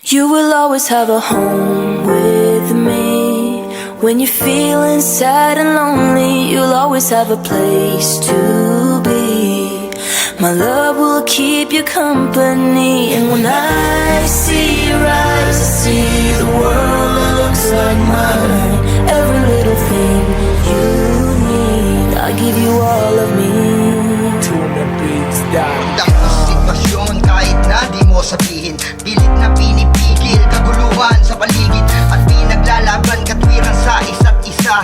You will always have a home with me. When you're feeling sad and lonely, you'll always have a place to be. My love will keep you company. And when I see your eyes, I see the world that looks like mine. Every little thing you need, I give you all of me. Ang sitwasyon kahit na di mo sabihin, pilit na pinipigil kaguluhan sa paligid at pinaglalaban katwiran sa isa't isa.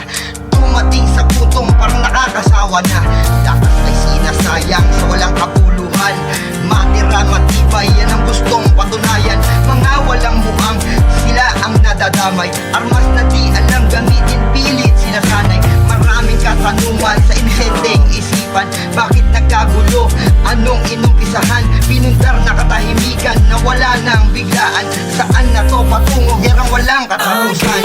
Dumating sa puntong parang nakakasawa na, lakas ay sinasayang sa walang kapuluhan. Matira matibay, yan ang gustong patunayan. Mga walang mukhang sila ang nadadamay, armas na di alam gamitin, pilit sinasanay. Maraming katanungan sa inosenteng isipan, bakit nagkagulo? Anong inumpisahan? Pinundar na katahimikan na wala nang biglaan. Saan na to patungo? Gerang walang katapusan.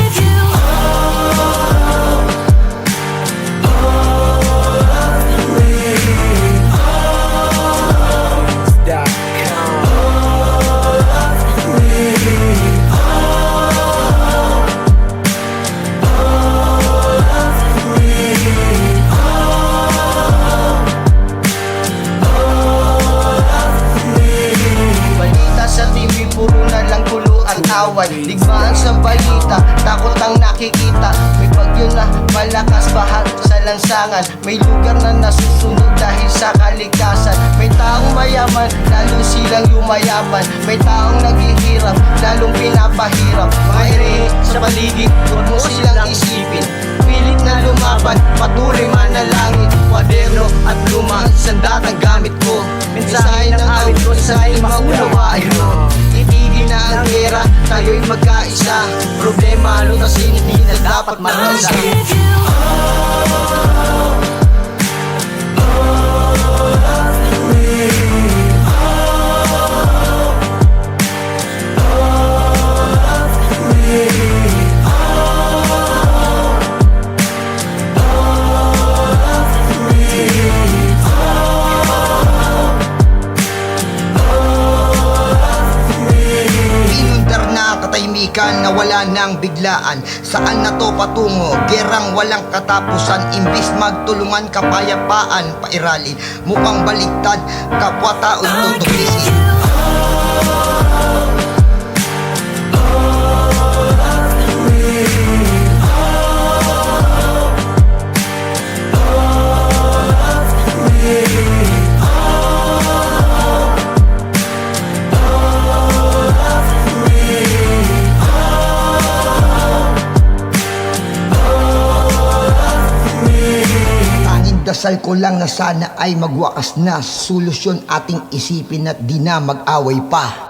Digmaan sa balita, takot ang nakikita. May bagyo na malakas, bahat sa lansangan. May lugar na nasusunog dahil sa kalikasan. May taong mayaman, lalong silang yumayaman. May taong naghihirap, lalong pinapahirap. Mga ere sa paligid, huwag mo silang isipin. Pilit na lumaban, patuloy manalangin. Kwaderno at luma, sandatang gamit ko. Mensahe ng awit ko sa maunawain mo. Itigil na ang gera, tayo'y magkaisa. Problema, lutasin, hindi na dapat marasa. Na wala nang biglaan. Saan na to patungo? Gerang walang katapusan. Imbis magtulungan, kapayapaan pairalin. Mukhang baliktad, kapwa-tao'y tutubisin. Dasal ko lang na sana ay magwakas na. Solusyon ating isipin at di na mag-away pa.